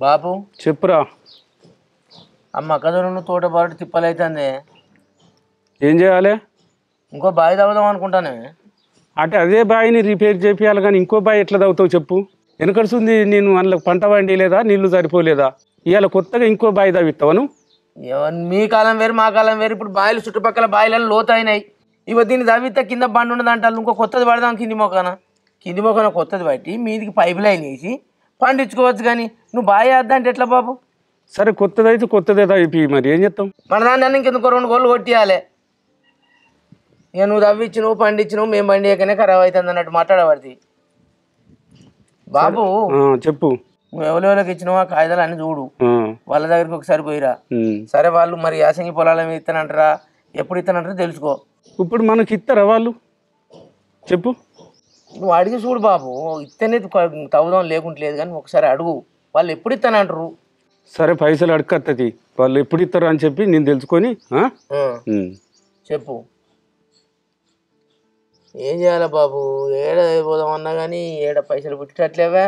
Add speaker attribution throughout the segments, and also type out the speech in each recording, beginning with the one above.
Speaker 1: బాపు
Speaker 2: చెప్పురా.
Speaker 1: అమ్మ అక్కదోను తోట బాటు తిప్పలైతుంది.
Speaker 2: ఏం చేయాలి?
Speaker 1: ఇంకో బావి తవ్వుదాం అనుకుంటానే.
Speaker 2: అంటే అదే బావిని రిపేర్ చేపియాలి కానీ ఇంకో బావి ఎట్లా తవ్వుతావు చెప్పు. వెనకడుస్తుంది నేను అందులో పంట వండి లేదా నీళ్లు సరిపోలేదా? ఇవాళ కొత్తగా ఇంకో బావి తవ్విస్తావను?
Speaker 1: మీ కాలం వేరు మా కాలం వేరు. ఇప్పుడు బావిలు చుట్టుపక్కల బావిలలో లోతైనాయి. ఇవ దీన్ని తవ్వితే కింద బండి ఉండదు అంటారు. ఇంకో కొత్తది పడదాం కింది మొక్కన కొత్తది పట్టి మీదికి పైప్ లైన్ వేసి పండించుకోవచ్చు. కానీ నువ్వు బావి వేద్దా అంటే ఎట్లా బాబు?
Speaker 2: సరే కొత్తదైతే కొత్తదే తవ్వి మరి ఏం చేస్తాం?
Speaker 1: మన దాన్ని ఇంకెందుకు 2 గోళ్ళు కొట్టియాలి. ఇక నువ్వు తవ్విచ్చినావు పండించినావు మేము బండి ఎక్కనే ఖరాబ్ అవుతుంది అన్నట్టు మాట్లాడబడి. బాబు
Speaker 2: చెప్పు.
Speaker 1: నువ్వు ఎవరెవరికి ఇచ్చినావు ఆ కాగితాలు అన్ని చూడు. వాళ్ళ దగ్గరికి ఒకసారి పోయిరా. సరే వాళ్ళు మరి యాసంగి పొలాల మీద ఇస్తానంటారా ఎప్పుడు ఇస్తానంటారా తెలుసుకో.
Speaker 2: ఇప్పుడు మనకి ఇస్తారా వాళ్ళు? చెప్పు.
Speaker 1: నువ్వు అడిగి చూడు బాబు. ఇస్తేనే తవ్వుదాం లేకుంటలేదు కానీ ఒకసారి అడుగు. వాళ్ళు ఎప్పుడు ఇస్తానంటారు.
Speaker 2: సరే పైసలు అడగత్తది. వాళ్ళు ఎప్పుడు ఇస్తారు అని చెప్పి నేను తెలుసుకొని
Speaker 1: చెప్పు. ఏం చేయాలి బాబు? ఏడ పోదామన్నా కానీ ఏడ పైసలు పుట్టట్లేవా?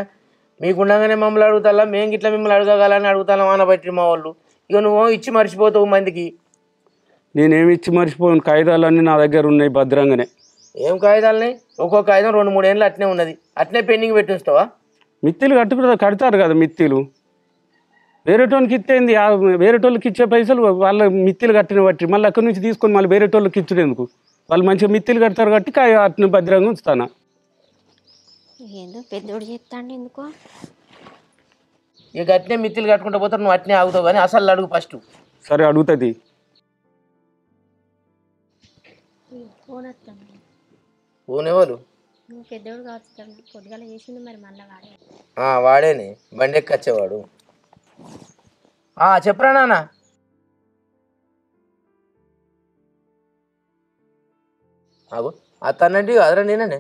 Speaker 1: మీకుండగానే మమ్మల్ని అడుగుతా మేము గిట్లా మిమ్మల్ని అడగగాలని అడుగుతాను ఆనబట్టి మా వాళ్ళు. ఇక నువ్వు ఇచ్చి మర్చిపోతావు మందికి.
Speaker 2: నేనేమి ఇచ్చి మర్చిపోయాను. కాగితాలన్నీ నా దగ్గర ఉన్నాయి భద్రంగానే.
Speaker 1: ఏం కాగితాలని? ఒక్కొక్క కాగితం 2-3 ఏళ్ళు అట్నే ఉన్నది. అట్నే పెండింగ్ పెట్టిస్తావా?
Speaker 2: మిత్తిలు కడతారు కదా మిత్తిలు. వేరేటోళ్ళకి ఇచ్చేది వేరేటోళ్ళకి ఇచ్చే పైసలు వాళ్ళ మిత్తిలు కట్టిన బట్టి మళ్ళీ అక్కడి నుంచి తీసుకొని మళ్ళీ వేరేటోళ్ళకి ఇచ్చుడు ఎందుకు? వాళ్ళు మంచిగా మిత్తిలు కడతారు కాబట్టి అట్ని భద్రంగా ఉంచుతాను.
Speaker 3: ఏందో పెద్దోడు చెప్తాండి ఎందుకో.
Speaker 1: ఇక అట్నే మిత్తిలు కట్టుకుంటూ పోతారు. నువ్వు అట్నే ఆగుతావు కానీ అసలు అడుగు ఫస్ట్.
Speaker 2: సరే అడుగుతుంది.
Speaker 1: ఫోన్ ఎవరు?
Speaker 3: పెద్దోడు కావచ్చు పొద్దుగాల చేసింది మరి మళ్ళీ
Speaker 1: వాడేనే బండి ఎక్కి వచ్చేవాడు. చెప్పరా నాన్న. అగో అతనంటే అదరా నేనే.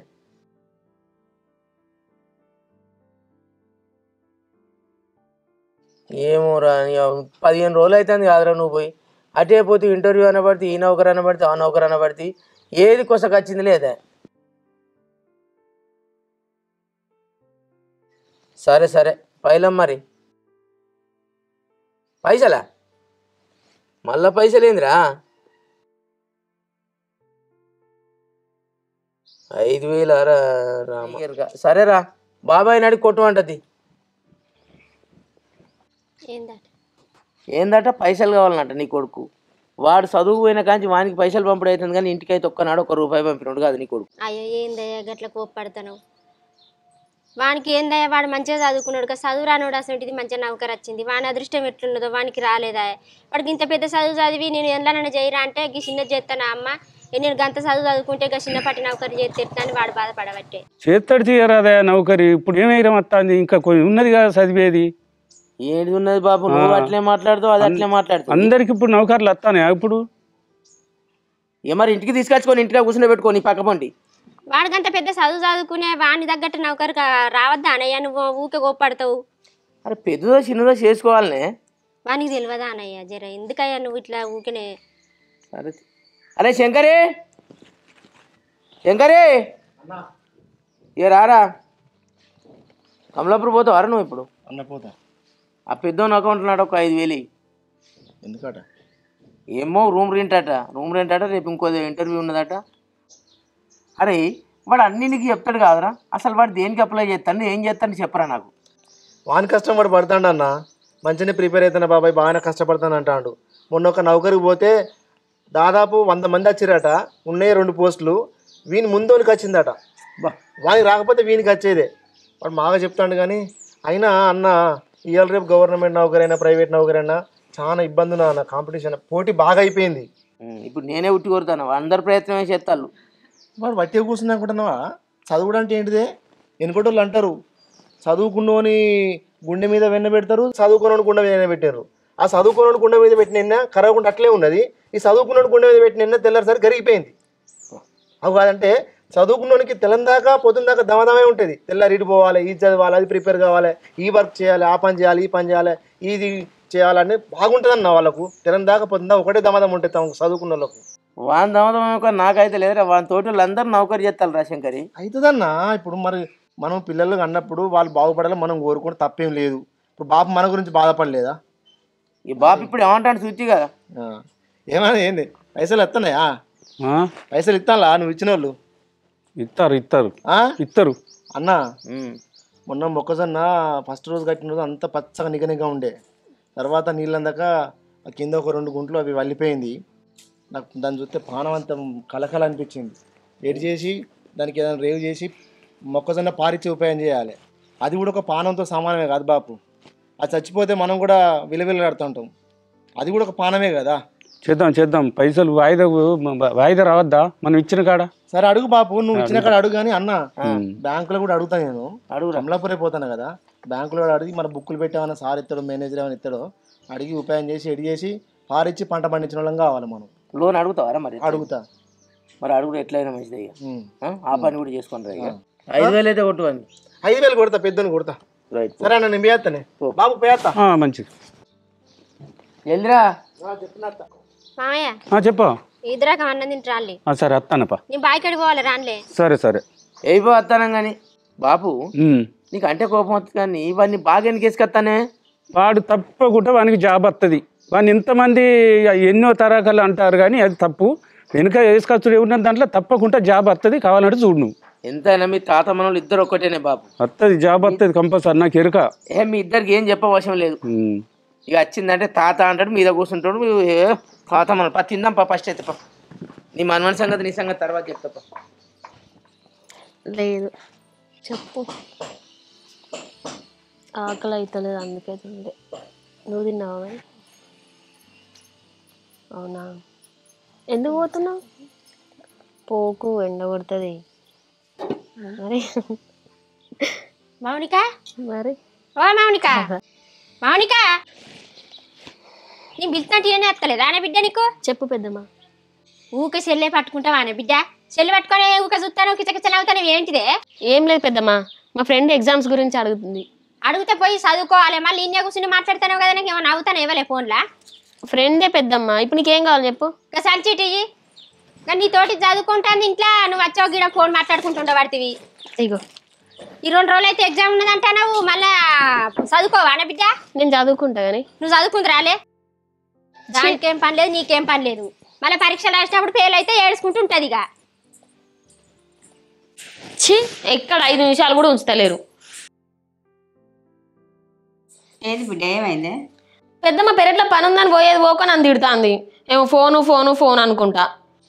Speaker 1: ఏమోరా 15 రోజులు అవుతుంది కాదురా నువ్వు పోయి. అటే పోతే ఇంటర్వ్యూ అనబడితే ఈ నౌకరు అనబడితే ఆ నౌకరు అనబడితే ఏది కొసకొచ్చింది లేదా? సరే సరే పైలం మరి పైసలా మళ్ళా పైసలు ఏందిరా? 5,000 రామ. సరేరా బాబాయ్ నడికి కొట్టుమంటది. ఏందట? పైసలు కావాలన్నట నీ కొడుకు. వాడు చదువు పోయిన కానీ వానికి పైసలు పంపడం అవుతుంది కానీ ఇంటికైతే ఒక్కనాడు 1 రూపాయి పంపినాడు కాదు నీ కొడుకు.
Speaker 3: అయ్యో ఏందయ్యా గట్ల కోప్పడతాను. వానికి ఏందయ్యా వాడు మంచిగా చదువుకున్నాడు కదా. చదువు రానోడు అసలు మంచిగా నౌకరు వచ్చింది. వాని అదృష్టం ఎట్లున్నదో వానికి రాలేదా? వాడికి ఇంత పెద్ద చదువు చదివి నేను ఎండ్లనన్నా చేయరా అంటే గీ చిన్నది చేస్తానా అమ్మ నేను గంత చదువుకుంటే ఇక చిన్నపాటి నౌకరు చేస్తే అని వాడు బాధపడబట్టే.
Speaker 2: చేస్తాడు తీయరాదా నౌకరి. ఇప్పుడు ఏమైనా వస్తుంది ఇంకా ఉన్నది కదా చదివేది.
Speaker 1: ఏది ఉన్నది బాబు? నువ్వు అట్లే మాట్లాడుతావు అది అట్లే మాట్లాడుతావు.
Speaker 2: అందరికి ఇప్పుడు నౌకర్లు వస్తానే ఇప్పుడు.
Speaker 1: మరి ఇంటికి తీసుకొచ్చుకొని ఇంటిగా కూర్చుని పెట్టుకొని పక్క పండి.
Speaker 3: వాడికంత పెద్ద చదువు చదువుకునే వాడిని తగ్గట్టు నౌకరు రావద్దా అనయ్య? నువ్వు ఊకే కోప్పడతావు.
Speaker 1: అరే పెద్దదో చిన్నదో చేసుకోవాలనే.
Speaker 3: వానికి తెలియదా అనయ్య జర ఎందుకయ్యా నువ్వు ఇట్లా ఊకినే?
Speaker 1: అరే అరే శంకరే శంకరే ఏ రారా. కమలాపూర్ పోతావు అరే నువ్వు ఇప్పుడు?
Speaker 4: అన్న పోతా.
Speaker 1: ఆ పెద్దోని అకౌంట్ నాడు ఒక 5,000.
Speaker 4: ఎందుకట?
Speaker 1: ఏమో రూమ్ రెంట్ అట. రేపు ఇంకో ఇంటర్వ్యూ ఉన్నదట. అరే వాడు అన్ని నీకు చెప్తాడు కాదురా. అసలు వాడు దేనికి అప్లై చేస్తాడు ఏం చేస్తాడు చెప్పరా నాకు.
Speaker 4: వాని కష్టం వాడు పడతాడు అన్న. మంచిగానే ప్రిపేర్ అవుతాను బాబాయ్ బాగానే కష్టపడతాను అంటాడు. మొన్న ఒక నౌకరికి పోతే దాదాపు 100 మంది వచ్చిరట. ఉన్నాయి 2 పోస్టులు. వీని ముందోనికి వచ్చిందట. వానికి రాకపోతే వీనికి వచ్చేదే. వాడు బాగా చెప్తాడు కానీ అయినా అన్న ఇవాళ రేపు గవర్నమెంట్ నౌకరైనా ప్రైవేట్ నౌకరైనా చాలా ఇబ్బంది ఉన్నా అన్న. కాంపిటీషన్ పోటీ బాగా అయిపోయింది.
Speaker 1: ఇప్పుడు నేనే ఉట్టి కొడతాను. అందరు ప్రయత్నమే చేస్తాను.
Speaker 4: వాడు వట్టిగా కూర్చుంది అనుకుంటున్నావా? చదువుడు అంటే ఏంటిదే? వెనుకటోళ్ళు అంటారు చదువుకున్నోని గుండె మీద వెన్న పెడతారు, చదువుకున్నోని గుండె మీద పెట్టారు. ఆ చదువుకున్నోని గుండె మీద పెట్టిన ఎన్న కరగకుండా అట్లే ఉన్నది. ఈ చదువుకున్నోని గుండె మీద పెట్టిన ఎన్న తెల్లారిసరి కరిగిపోయింది. అవి కాదంటే చదువుకున్నోనికి తెలందాకా పొద్దుందాకా దమదమే ఉంటుంది. తెల్లారి ఇటు పోవాలి, ఇది చదవాలి, అది ప్రిపేర్ కావాలి, ఈ వర్క్ చేయాలి, ఆ పని చేయాలి, ఈ పని చేయాలి, ఇది చేయాలని బాగుంటుంది అన్న. వాళ్ళకు తెలందాకా పొద్దుందా ఒకటే దమదం ఉంటుంది తమకు చదువుకున్న వాళ్ళకు.
Speaker 1: వాని దమదం నాకైతే లేదురా. వాని తోటి వాళ్ళు అందరూ నౌకరు చేస్తారు రా శంకరి.
Speaker 4: అవుతుందన్నా. ఇప్పుడు మరి మనం పిల్లలు అన్నప్పుడు వాళ్ళు బాగుపడాలి మనం కోరుకుంటే తప్పేం లేదు. ఇప్పుడు బాపు మన గురించి బాధపడలేదా?
Speaker 1: ఈ బాపు ఇప్పుడు ఏమంటాడు చూచి కదా.
Speaker 4: ఏమన్నా ఏంది పైసలు ఎత్తన్నాయా? పైసలు ఇస్తానులా నువ్వు ఇచ్చిన వాళ్ళు?
Speaker 2: ఇస్తారు
Speaker 4: అన్న. మొన్న మొక్కజొన్న ఫస్ట్ రోజు కట్టిన రోజు అంత పచ్చగా నిగనిగా ఉండే, తర్వాత నీళ్ళందాక కింద ఒక 2 గుంటలు అవి వల్లిపోయింది. నాకు దాన్ని చూస్తే పానం అంత కలకల అనిపించింది. ఎడి చేసి దానికి ఏదైనా రేవు చేసి మొక్కజొన్న పారిచ్చే ఉపాయం చేయాలి. అది కూడా ఒక పానంతో సమానమే కాదు బాపు. అది చచ్చిపోతే మనం కూడా విలవిలాడుతుంటాం, అది కూడా ఒక పానమే కదా.
Speaker 2: చేద్దాం పైసలు వాయిదా రావద్దా మనం ఇచ్చిన కాడ?
Speaker 4: సరే అడుగు బాపు, నువ్వు ఇచ్చిన కాడ అడుగు. కానీ అన్న బ్యాంకులో కూడా అడుగుతా, నేను కమలాపురే పోతాను కదా, బ్యాంకులో కూడా అడిగి మన బుక్కులు పెట్టామన్నా సార్ ఇస్తాడో మేనేజర్ ఏమైనా ఇస్తాడో అడిగి ఉపాయం చేసి ఎడి చేసి పారిచ్చి పంట పండించిన వాళ్ళం కావాలి మనం.
Speaker 1: లోన్ అడుగుతావారా? మరి
Speaker 4: అడుగుతా.
Speaker 1: మరి అడుగు ఎట్లయినా మంచిది. ఆ పని కూడా చేసుకుంటారు. 5,000 అయితే కొట్టు అని.
Speaker 4: 5,000 కొడతా, పెద్దని కొడతా. సరే అన్న నేను పోయేస్తానే బాబు, పోయేస్తా.
Speaker 2: మంచిది
Speaker 1: ఎల్దిరా.
Speaker 3: మామయ్య
Speaker 2: చెప్పు.
Speaker 3: ఇద్దరాక అన్నం తింటాలి.
Speaker 2: సరే వస్తానప్పా.
Speaker 3: నేను బాయికాడికి పోవాలి రానులే.
Speaker 2: సరే
Speaker 1: అయిపో వస్తాను. కానీ బాపు నీకు అంటే కోపం వస్తుంది, కానీ ఇవన్నీ బాగా ఎందుకు వేసుకొస్తానే?
Speaker 2: వాడు తప్పకుండా వానికి జాబ్ వస్తుంది. వాడిని ఇంతమంది ఎన్నో తరగతులు అంటారు, కానీ అది తప్పు. వెనుక వేసుకొచ్చుడు ఏమున్న దాంట్లో తప్పకుండా జాబ్ వస్తుంది, కావాలంటే చూడు నువ్వు.
Speaker 1: ఎంతైనా మీ తాత మనోళ్ళు ఇద్దరు ఒక్కటేనే బాబు.
Speaker 2: వస్తుంది, జాబ్ వస్తుంది కంపల్సరీ. నాకు ఎరుక.
Speaker 1: మీ ఇద్దరికి ఏం చెప్పవసరం లేదు. ఇక వచ్చిందంటే తాత అంటాడు, మీద కూర్చుంటాడు. తాత మన తిందాం ఫస్ట్ అయితే నీ మనమని సంగతి నీ సంగతి తర్వాత చెప్తా.
Speaker 5: లేదు చెప్పు. ఆకలి అవుతలేదు అందుకే తిండే. నువ్వు తిన్నావా మరి? అవునా, ఎందుకు పోతున్నావు? పోకు, ఎండ కొడుతుంది మరి.
Speaker 3: మౌనిక,
Speaker 5: మరి
Speaker 3: ఓ మౌనిక, మౌనిక నీ బిల్తంటే ఏనే వస్తలేదు ఆనే బిడ్డ నీకు?
Speaker 5: చెప్పు పెద్దమ్మా.
Speaker 3: ఊకే సెల్లే పట్టుకుంటావా ఆనే బిడ్డ? సెల్లు పట్టుకొని ఊకే చూస్తాను, కిచకిచలు అవుతాను. ఏంటిదే?
Speaker 5: ఏం లేదు పెద్దమ్మా, మా ఫ్రెండ్ ఎగ్జామ్స్ గురించి అడుగుతుంది.
Speaker 3: అడిగితే పోయి చదువుకోవాలి. మళ్ళీ ఇండియా కూర్చుని మాట్లాడుతాను కదా, నీకు ఏమైనా అవుతాను ఇవ్వలే ఫోన్లా?
Speaker 5: ఫ్రెండే పెద్దమ్మా, ఇప్పుడు నీకేం కావాలి చెప్పు.
Speaker 3: ఇంకా సంచిటి కానీ నీ తోటి చదువుకుంటాను ఇంట్లో, నువ్వు వచ్చావు గీడ ఫోన్ మాట్లాడుకుంటుండవు పడుతుంది.
Speaker 5: ఇగో
Speaker 3: ఈ 2 రోజులు అయితే ఎగ్జామ్ ఉన్నదంటా, నువ్వు మళ్ళా చదువుకోవా ఆనే బిడ్డ?
Speaker 5: నేను చదువుకుంటా కానీ.
Speaker 3: నువ్వు చదువుకుంది రాలే, దానికేం పని లేదు, నీకేం పని లేదు. మళ్ళీ పరీక్షలు రాసినప్పుడు ఫెయిల్ అయితే ఏడుచుకుంటూ ఉంటుంది. ఇక
Speaker 5: ఎక్కడ 5 నిమిషాలు కూడా ఉంచుతలేరు.
Speaker 6: ఏది బిడ్డ ఏమైంది?
Speaker 5: పెద్దమ్మ పెరట్లో పని ఉందని పోయేది పోక నన్ను తిడుతుంది. ఏమో ఫోను అనుకుంటా.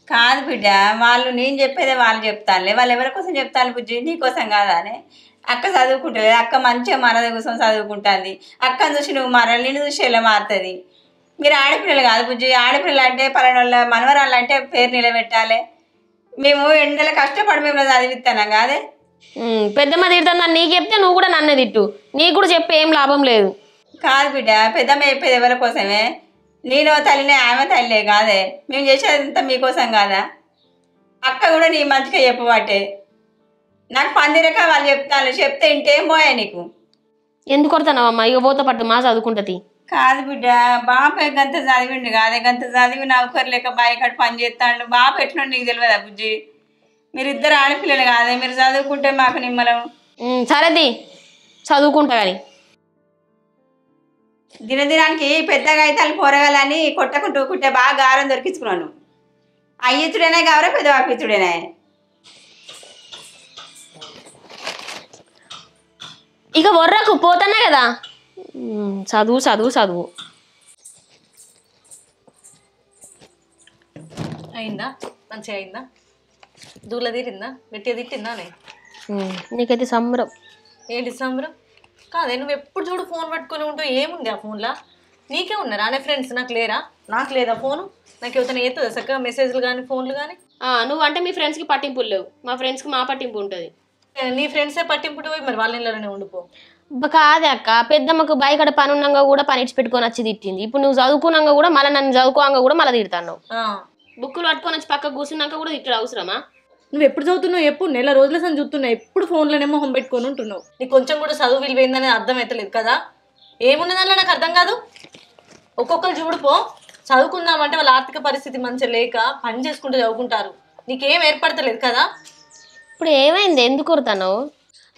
Speaker 6: కాదు బిడ్డ, వాళ్ళు నేను చెప్పేదే వాళ్ళు చెప్తానులే. వాళ్ళు ఎవరి కోసం చెప్తాను బుజ్జి? నీ కోసం కాదా అని. అక్క చదువుకుంటలేదు, అక్క మంచిగా మనది కోసం చదువుకుంటుంది. అక్కని చూసి నువ్వు మారాలి, నేను చూసి ఎలా మారుతుంది? మీరు ఆడపిల్లలు కాదు బుజ్జి. ఆడపిల్లలు అంటే పలానా మనవరాళ్ళు అంటే పేరు నిలబెట్టాలి. మేము ఎండలో కష్టపడి మిమ్మల్ని చదివిస్తాను కాదే.
Speaker 5: పెద్దమ్మ తిడుతుందని నీకు చెప్తే నువ్వు కూడా నన్నే తిట్టు. నీకు కూడా చెప్పే ఏం లాభం లేదు.
Speaker 6: కాదు బిడ్డ, పెద్దమ్మ చెప్పేది ఎవరి కోసమే? నేను తల్లినే, ఆమె తల్లినే కాదే. మేము చేసేదంతా మీకోసం కాదా? అక్క కూడా నీ మంచిగా చెప్పబట్టే. నాకు పందిరక వాళ్ళు చెప్తాను, చెప్తే ఇంకేం పోయా నీకు?
Speaker 5: ఎందుకు కొడతానవమ్మా? ఇక పోతా పట్టు మా చదువుకుంటుంది.
Speaker 6: కాదు బిడ్డ, బాపే గంత చదివిండు కాదే. గంత చదివి నౌకరు లేక బాయికాడ పని చేస్తాడు. బాపు ఎట్లా నీకు తెలియదా బుజ్జి? మీరిద్దరు ఆడపిల్లలు కాదే, మీరు చదువుకుంటే మాకు నిమ్మలం.
Speaker 5: సరేది చదువుకుంటా కానీ.
Speaker 6: దినదినానికి పెద్దగా అయితే వాళ్ళు పొరగాలని కొట్టకుంటూ ఊకుంటే బాగా గారం దొరికించుకున్నాను. అయ్యితుడేనా కావరా పెద్ద వాపితుడేనా?
Speaker 5: ఇక వర్రకు పోతానే కదా. చదువు చదువు చదువు.
Speaker 7: అయిందా? మంచిగా అయిందా? దూల తీరిందా? గట్టిగా తిట్టిందానే?
Speaker 5: నీకైతే సంబరం.
Speaker 7: ఏంటి సంబరం? కాదే, నువ్వు ఎప్పుడు చూడు ఫోన్ పట్టుకొని ఉంటావు. ఏముంది ఆ ఫోన్లో? నీకే ఉన్నారా అనే ఫ్రెండ్స్? నాకు లేరా? నాకు లేదా ఫోను? నాకు ఎవరైనా ఎత్తుందా చక్కగా మెసేజ్లు కానీ ఫోన్లు కానీ?
Speaker 5: నువ్వు అంటే మీ ఫ్రెండ్స్కి పట్టింపులు లేవు, మా ఫ్రెండ్స్కి మా పట్టింపు ఉంటుంది.
Speaker 7: నీ ఫ్రెండ్సే పట్టింపుడు పోయి మరి వాళ్ళ ఇళ్ళలోనే ఉండిపో.
Speaker 5: కాదే అక్క, పెద్దమ్మకు బయకడ పని ఉన్నాగా కూడా పని ఇచ్చి పెట్టుకొని వచ్చి తిట్టింది. ఇప్పుడు నువ్వు చదువుకున్నాక కూడా మళ్ళీ నన్ను చదువుకోగా కూడా మళ్ళీ తిడతాను. బుక్కులు పట్టుకొని వచ్చి పక్కకు కూర్చున్నాక కూడా తిట్టడు అవసరమా?
Speaker 7: నువ్వు ఎప్పుడు చదువుతున్నావు? ఎప్పుడు నెల రోజుల సని చూస్తున్నావు, ఎప్పుడు ఫోన్లోనేమో హోమ్ పెట్టుకొని ఉంటున్నావు. నీకు కొంచెం కూడా చదువు విలువైందని అర్థం అవుతలేదు కదా. ఏమున్నదానిలో నాకు అర్థం కాదు. ఒక్కొక్కరు చూడుపో, చదువుకుందామంటే వాళ్ళ ఆర్థిక పరిస్థితి మంచిగా లేక పని చేసుకుంటూ చదువుకుంటారు. నీకేం ఏర్పడతలేదు కదా.
Speaker 5: ఇప్పుడు ఏమైంది? ఎందుకు కొడతావు?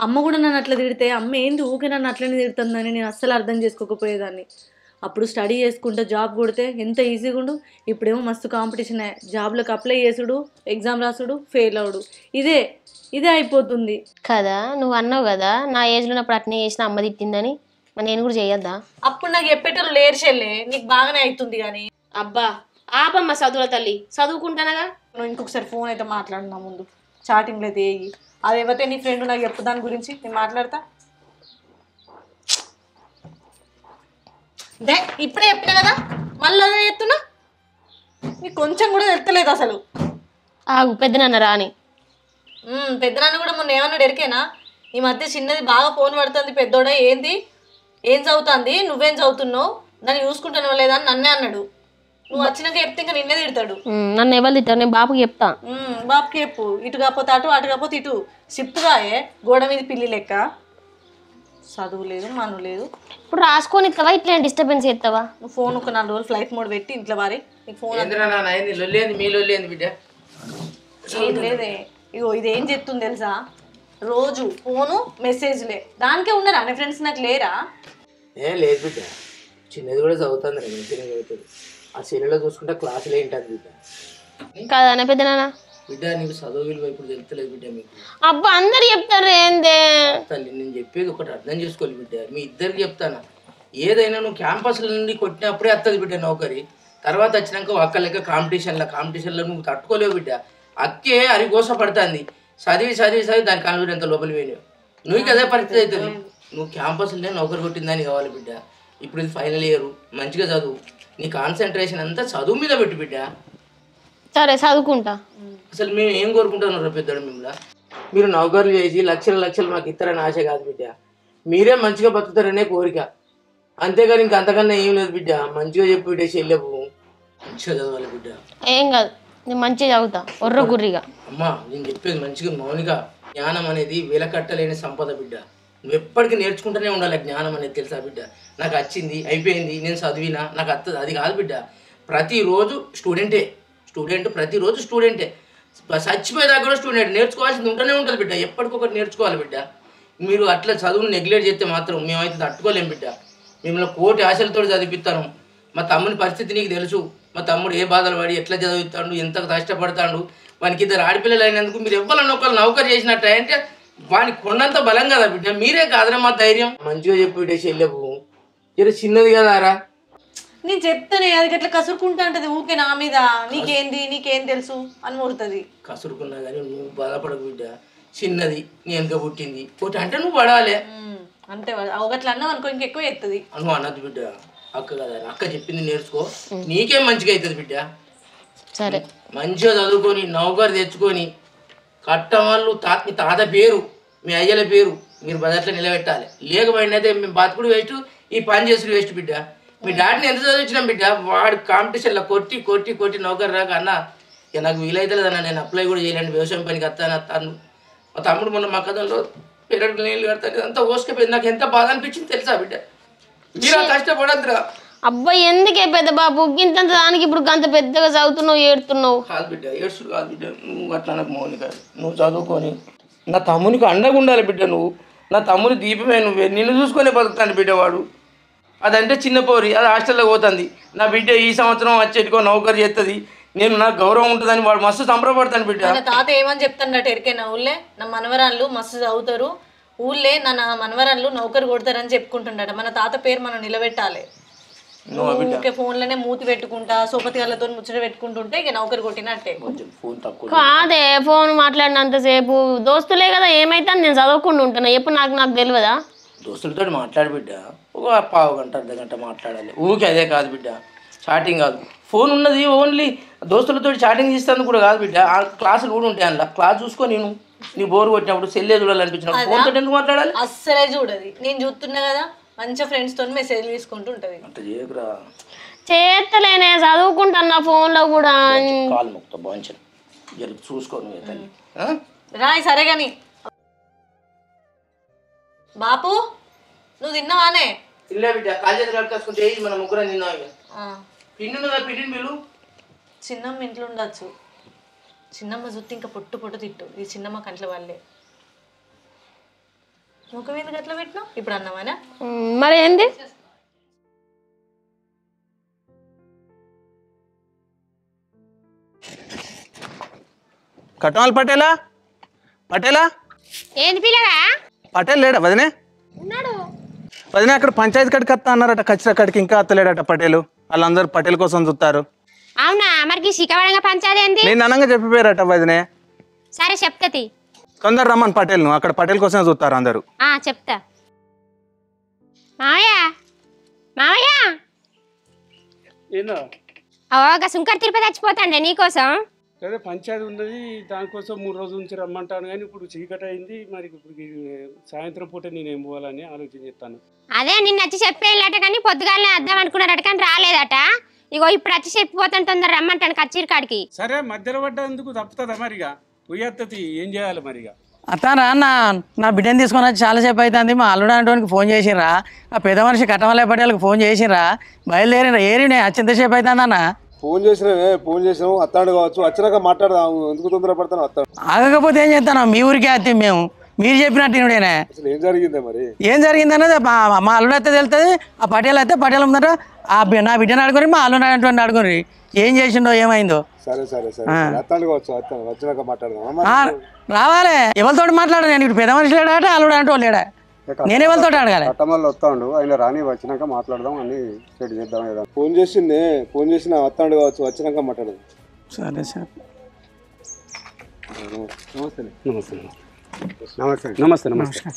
Speaker 7: అమ్మ కూడా నన్ను అట్లా తిడితే అమ్మ ఏంది ఊకే నన్ను అట్లనే తిడుతుందని నేను అస్సలు అర్థం చేసుకోకపోయేదాన్ని. అప్పుడు స్టడీ చేసుకుంటే జాబ్ కొడితే ఎంత ఈజీగా ఉండు. ఇప్పుడేమో మస్తు కాంపిటీషన్. జాబ్లకు అప్లై చేసుడు, ఎగ్జామ్ రాసుడు, ఫెయిల్ అవుడు, ఇదే అయిపోతుంది
Speaker 5: కదా. నువ్వు అన్నావు కదా నా ఏజ్లో ఉన్నప్పుడు అట్నే చేసిన అమ్మ తిట్టిందని, మరి నేను కూడా చేయొద్దా?
Speaker 7: అప్పుడు నాకు చెప్పేటోళ్ళు లేరు చెల్లె, నీకు బాగానే అవుతుంది కానీ.
Speaker 5: అబ్బా ఆపమ్మ చదువుల తల్లి, చదువుకుంటానగా.
Speaker 7: నువ్వు ఇంకొకసారి ఫోన్ అయితే మాట్లాడినా ముందు చాటింగ్లో అయితే వేయి. అదేవతే నీ ఫ్రెండ్ నాకు చెప్పు దాని గురించి, నేను మాట్లాడతా. దే ఇప్పుడే చెప్పినా కదా మళ్ళీ అదే చెప్తున్నా. నీకు కొంచెం కూడా తెలుస్తలేదు అసలు.
Speaker 5: ఆగు పెద్దనన్న రాని.
Speaker 7: పెద్దనాన్న కూడా మొన్న ఏమన్నాడు ఎరికేనా, ఈ మధ్య చిన్నది బాగా ఫోన్ పడుతుంది, పెద్దోడా ఏంది ఏం చదువుతుంది, నువ్వేం చదువుతున్నావు, దాన్ని చూసుకుంటున్నావు లేదా అని నన్నే అన్నాడు. నువ్వు వచ్చినాక చెప్తే ఇంకా నిన్నే తిడతాడు.
Speaker 5: నన్ను ఎవరు తిట్టారు, నేను బాపుకి చెప్తా.
Speaker 7: బాపుకి చెప్పు. ఇటు కాకపోతే అటు, అటు కాకపోతే ఇటు. షిఫ్ట్గా గోడ మీద పిల్లి లెక్క. చదువు లేదు మను లేదు.
Speaker 5: ఇప్పుడు రాసుకొని ఇస్తావా ఇట్లా డిస్టర్బెన్స్ చేస్తావా?
Speaker 7: నువ్వు ఫోన్ ఒక 4 రోజులు ఫ్లైట్ మోడ్ పెట్టి ఇంట్లో వారి నీకు ఫోన్
Speaker 1: బిడ్డ
Speaker 7: ఏం లేదే. ఇగో ఇది ఏం చెప్తుంది తెలుసా, రోజు ఫోను మెసేజ్లే, దానికే ఉన్నారా నీ ఫ్రెండ్స్ నాకు లేరా?
Speaker 1: ఏ లేదు బిడ్డ, చిన్నది కూడా చదువుతుంది చదువుతుంది. ఆ సెల్లులో చూసుకుంటే క్లాసులు ఏంటది బిడ్డ.
Speaker 5: కాదన్న పెద్దనాన్న
Speaker 1: బిడ్డ నీకు చదువు విలువ ఇప్పుడు తెలుస్తలేదు బిడ్డ. మీకు
Speaker 5: అబ్బా అందరు చెప్తారు ఏందే
Speaker 1: తల్లి, నేను చెప్పేది ఒకటి అర్థం చేసుకోవాలి బిడ్డ. మీ ఇద్దరికి చెప్తాను, ఏదైనా నువ్వు క్యాంపస్ల నుండి కొట్టినప్పుడే వస్తుంది బిడ్డ నౌకరి. తర్వాత వచ్చినాక ఒక్క లెక్క కాంపిటీషన్లో నువ్వు తట్టుకోలేవు బిడ్డ. అక్కే అరిగోస పడుతుంది, చదివి దాని కాన్ఫిడెన్స్ ఎంత లోపలి పోయినావు. నువ్వు అదే పరిస్థితి అవుతుంది. నువ్వు క్యాంపస్లో నౌకరి కొట్టిందని కావాలి బిడ్డ. ఇప్పుడు ఇది ఫైనల్ ఇయర్, మంచిగా చదువు. నీ కాన్సన్ట్రేషన్ అంతా చదువు మీద పెట్టు బిడ్డ.
Speaker 5: సరే చదువుకుంటా.
Speaker 1: అసలు మేము ఏం కోరుకుంటున్నారు పెద్దడు మిమ్మల్ని, మీరు నౌకర్లు చేసి లక్షలు మాకు ఇస్తారని ఆశ కాదు బిడ్డ. మీరే మంచిగా బతుకుతారనే కోరిక, అంతేగాని ఇంక అంతకన్నా ఏం లేదు బిడ్డ. మంచిగా చెప్పు బిడ్డ, చెల్లెపు మంచిగా చదవాలి బిడ్డ.
Speaker 5: ఏం కాదు, నేను మంచిగా చదువుతా ఒర్ర గుర్రిగా.
Speaker 1: అమ్మా నేను చెప్పేది మంచిగా మౌనిక, జ్ఞానం అనేది వెలకట్టలేని సంపద బిడ్డ. నువ్వు ఎప్పటికీ నేర్చుకుంటూనే ఉండాలి జ్ఞానం అనేది, తెలుసా బిడ్డ. నాకు వచ్చింది అయిపోయింది నేను చదివినా నాకు వస్తుంది అది కాదు బిడ్డ. ప్రతిరోజు స్టూడెంట్ ప్రతిరోజు స్టూడెంటే, చచ్చిపోయేదాకా కూడా స్టూడెంట్. నేర్చుకోవాల్సింది ఉంటూనే ఉంటుంది బిడ్డ, ఎప్పటికొకటి నేర్చుకోవాలి బిడ్డ. మీరు అట్లా చదువును నెగ్లెక్ట్ చేస్తే మాత్రం మేమైతే తట్టుకోలేం బిడ్డ. మిమ్మల్ని కోటి ఆశలతో చదివిస్తాను. మా తమ్ముని పరిస్థితి నీకు తెలుసు. మా తమ్ముడు ఏ బాధలు పడి ఎట్లా చదువుతాడు, ఎంత కష్టపడతాడు. వానికి 2 ఆడపిల్లలు అయినందుకు మీరు ఎవ్వరన్నా ఒకళ్ళు నౌకరు చేసినట్టు అంటే వానికి కొండంత బలం కదా బిడ్డ. మీరే కాదరా మా ధైర్యం. మంచిగా చెప్పు బిడ్డ, చెల్లెపు జర చిన్నది కదారా.
Speaker 7: నేను చెప్తానే అది గట్లా కసురుకుంటా అంటది ఊకే నా మీద. నీకేం తెలుసు అని ముడుతుంది.
Speaker 1: కసురుకున్నా కానీ నువ్వు బాధపడకు బిడ్డ, చిన్నది నీ వెనక పుట్టింది ఒకటి అంటే నువ్వు పడాలి
Speaker 7: అంటే ఒకట్లా అన్నావు అనుకో ఇంకెక్కువ ఎత్తుంది.
Speaker 1: నువ్వు అన్నది బిడ్డ, అక్క కదా అక్క చెప్పింది నేర్చుకో, నీకేం మంచిగా అవుతుంది బిడ్డ.
Speaker 5: సరే
Speaker 1: మంచిగా చదువుకొని నౌకరు తెచ్చుకొని కట్టవాళ్ళు మీ తాత పేరు మీ అయ్యల పేరు మీరు బజెట్లో నిలబెట్టాలి. లేకపోయినైతే మేము బతుకుడు వేస్ట్, ఈ పని చేసుడు వేస్ట్ బిడ్డ. మీ డాడీని ఎంత చదివించినాం బిడ్డ, వాడు కాంపిటీషన్లో కొట్టి నౌకరు రాక అన్న ఇక నాకు వీలైతే అన్న నేను అప్లై కూడా చేయలేండి, వ్యవసాయం పనికి వస్తాను. మా తమ్ముడు మొన్న మా కథంలో పెరడు నీళ్ళు కడతాను, అంతా ఓసుకపోయింది. నాకు ఎంత బాధ అనిపించింది తెలుసా బిడ్డ. మీరు కష్టపడద్దురా.
Speaker 5: అబ్బాయి ఎందుకే పెద్ద బాబు ఇంత దానికి ఇప్పుడు అంత పెద్దగా చదువుతున్నావు ఏడుతున్నావు?
Speaker 1: కాదు బిడ్డ, ఏడుస్తుడు కాదు బిడ్డ. నువ్వు అట్లా నాకు మౌనిక, నువ్వు చదువుకొని నా తమ్మునికి అండగా ఉండాలి బిడ్డ. నువ్వు నా తమ్ముని దీపమే, నువ్వే నిన్ను చూసుకొని బతుకుతాను బిడ్డ. వాడు అదంటే చిన్న పోరి, అది హాస్టల్లో పోతుంది. నా బిడ్డ ఈ సంవత్సరం వచ్చేట్టుకో నౌకరు చేస్తుంది, నేను నాకు గౌరవం ఉంటుందని వాడు మస్తు సంబరపడతాను బిడ్డ.
Speaker 7: నా తాత ఏమని చెప్తాడట ఎరికైనా, ఊళ్ళే నా మనవరాళ్ళు మస్తు చదువుతారు, ఊళ్ళే నా మనవరాళ్ళు నౌకరు కొడతారని చెప్పుకుంటుండట. మన తాత పేరు మనం నిలబెట్టాలి. ఊరికే ఫోన్లోనే మూతి పెట్టుకుంటా సోపతి వాళ్ళతో ముచ్చట పెట్టుకుంటుంటే ఇక నౌకరు కొట్టినట్టే.
Speaker 5: కాదే ఫోన్ మాట్లాడినంతసేపు దోస్తులే కదా ఏమైతే నేను చదవకుండా ఉంటాను. ఎప్పుడు నాకు తెలియదా?
Speaker 1: దోస్తులతో మాట్లాడి బిడ్డ, ఒక పావు గంట అర్ధ గంట మాట్లాడాలి. ఊకే అదే కాదు బిడ్డ, చాటింగ్ కాదు. ఫోన్ ఉన్నది ఓన్లీ దోస్తులతో చాటింగ్ చేస్తాను కూడా కాదు బిడ్డ. ఆ క్లాసులు కూడా ఉంటాయి అందులో. క్లాస్ చూసుకో, నేను నీ బోరు కొట్టినప్పుడు సెల్లే చూడాలనిపించినప్పుడు ఫోన్తో ఎందుకు మాట్లాడాలి?
Speaker 7: అస్సలే చూడదు. నేను చూస్తున్నా కదా మంచిగా ఫ్రెండ్స్ తో మెసేజ్ తీసుకుంటూ ఉంటది.
Speaker 1: అంత చేయకురా.
Speaker 5: చేస్తలేనే చదువుకుంటున్నా ఫోన్లో కూడా.
Speaker 1: కాలు మొక్తా బాగుంచను జరుగు చూసుకో నువ్వు తల్లి.
Speaker 7: రాయ్ సరే గాని బాపు నువ్వు తిన్నావానే?
Speaker 1: తిన్నా బిడ్డ, కాలు చేతి కడుక్కొచ్చుకుంటే మన ముగ్గురం తిన్నాం. పిండిని పిలు.
Speaker 7: చిన్నమ్మ ఇంట్లో ఉండొచ్చు. చిన్నమ్మ జుట్టు ఇంకా పొట్టు తిట్టు. ఈ చిన్నమ్మ కంట్ల వాళ్ళే. ముఖం ఎందుకు అట్లా పెట్టినావు ఇప్పుడు అన్నావానా?
Speaker 5: మరి ఏంది
Speaker 8: కట్నాల్ పటేలా పటేలా
Speaker 3: ఏంది పిల్లగా
Speaker 8: పటేల్ లేడా వదినే
Speaker 3: ఉన్నాడు?
Speaker 8: వదినే అక్కడ పంచాయతీ కాడికి వస్తా అన్నారట, ఖచ్చిత కాడికి ఇంకా అత్తలేడట పటేలు. వాళ్ళందరూ పటేల్ కోసం చూస్తారు.
Speaker 3: అవునా? మరి శిఖవడంగా పంచాది ఏంది?
Speaker 8: నేను అనంగా చెప్పిపోయారట వదినే.
Speaker 3: సరే చెప్తాది,
Speaker 8: తొందర రమ్మని పటేల్ను, అక్కడ పటేల్ కోసమే చూస్తారు అందరూ.
Speaker 3: చెప్తా. మావయ్య మావయ్య అవగా సుంకర్ తిరుపతి చచ్చిపోతాండే నీకోసం.
Speaker 2: అదే పంచాయతీ ఉన్నది, దానికోసం 3 రోజుల నుంచి రమ్మంటాను. కానీ ఇప్పుడు చీకటి అయింది, మరి ఇప్పుడు సాయంత్రం పూట నేను ఏం పోవాలని ఆలోచన చేస్తాను.
Speaker 3: అదే నిన్న వచ్చి చెప్పేళ్ళట, కానీ పొద్దుగాలనే వద్దాం అనుకున్నారట, కానీ రాలేదట. ఇగో ఇప్పుడు వచ్చి చెప్పిపోతాను, తొందర రమ్మంటాను కచ్చీరి కాడికి.
Speaker 2: సరే మధ్యలో పడ్డందుకు తప్పుతుందా మరిగా? పోయేత్తది ఏం చేయాలి మరిగా?
Speaker 1: అత్తారా నా బిడ్డని తీసుకొని వచ్చి చాలాసేపు అవుతుంది. మా అల్లుడు అంటోనికి ఫోన్ చేసిర్రా, ఆ పెద్ద మనిషి కట్టమలే పట్టేళ్ళకి ఫోన్ చేసిర్రా, బయలుదేరిరా ఏరినే ఎంతసేపు అవుతుంది అన్న?
Speaker 4: ఫోన్ చేసినావు అత్తాడు కావచ్చు, వచ్చినాక మాట్లాడదాము. ఎందుకు తొందర పడతాను? అత్తాడు
Speaker 1: ఆగకపోతే ఏం చేస్తాను? మీ ఊరికే అత్తి మేము, మీరు చెప్పినట్టు ఇనుడేనే.
Speaker 4: అసలు ఏం జరిగిందే మరి?
Speaker 1: ఏం జరిగింది అన్నది మా అల్లుడు అయితే తెలుస్తుంది, ఆ పటేల్ అయితే పటేల్ ఉందట. నా బిడ్డను అడుగుని, మా అల్లుడు అటువంటి అడుగుని ఏం చేసిండో ఏమైందో.
Speaker 4: సరే సరే సరే అత్తాడు కావచ్చు, అత్తాను వచ్చినాక మాట్లాడదాం.
Speaker 1: రావాలి. ఎవరితో మాట్లాడ? నేను ఇప్పుడు పెద్ద మనిషి లేడా, అల్లుడు అంటే లేడా? నేను ఎవరితో అడగాలి?
Speaker 9: కట్టమల్లి వస్తాడు, ఆయన రాని వచ్చినాక మాట్లాడదాం అని సెట్ చేద్దాం. ఏదో
Speaker 4: ఫోన్ చేసిన అత్తాడు కావచ్చు, వచ్చినాక మాట్లాడదాం.
Speaker 1: సరే సార్.
Speaker 9: నమస్తే
Speaker 2: నమస్తే
Speaker 9: నమస్తే
Speaker 2: నమస్తే నమస్తే.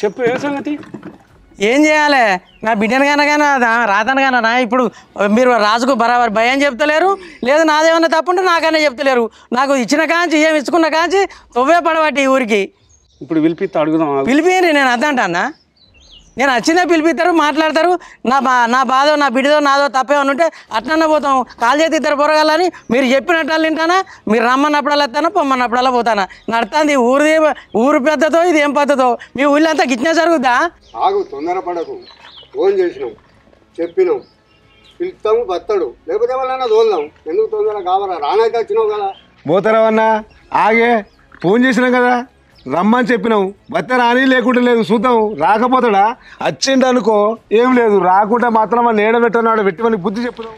Speaker 2: చెప్పు ఏ సంగతి?
Speaker 1: ఏం చేయాలి? నా బిడ్డను కనగానే రాతాను కన్నా. ఇప్పుడు మీరు రాజుకు బరాబర్ భయం చెప్తలేరు, లేదు నాదేమన్నా తప్పుంటే నాకనే చెప్తలేరు. నాకు ఇచ్చిన కాంచి ఏమి ఇచ్చుకున్న కాంచి తొవ్వే పడబట్టి ఈ ఊరికి.
Speaker 2: ఇప్పుడు పిలిపిస్తే అడుగుదాం.
Speaker 1: పిలిపియండి, నేను అద్దంటా. నేను వచ్చిందే పిలిపిస్తారు, మాట్లాడతారు. నా బాధో నా బిడ్డదో నాదో తప్పేమని ఉంటే అట్లనే పోతాం. కాలు చేతి ఇద్దరు పొరగాలని మీరు చెప్పినట్టు తింటానా? మీరు రమ్మన్నప్పుడల్లా వస్తానా, పొమ్మన్నప్పుడల్లా పోతానా? నడుతుంది ఊరు పెద్దతో ఇది ఏం పద్ధతో? మీ ఊళ్ళో అంతా గిట్నే జరుగుద్దా?
Speaker 9: ఆగు, తొందరపడకు. ఫోన్ చేసినాం, చెప్పినాం, పిలుస్తాము బస్తాడు, లేకపోతే వాళ్ళన్నా తోలుదాం. ఎందుకు తొందర కావాలా? రానైతే వచ్చినావు కదా.
Speaker 4: పోతారావన్నా ఆగే. ఫోన్ చేసినాం కదా, రమ్మని చెప్పినావు. బత్త రాని లేకుంటే లేదు, చూద్దాం. రాకపోతాడా? వచ్చిండు అనుకో ఏం లేదు, రాకుంటే మాత్రం నేడ పెట్టన్నాడు, పెట్టమని బుద్ధి చెప్పుదాం.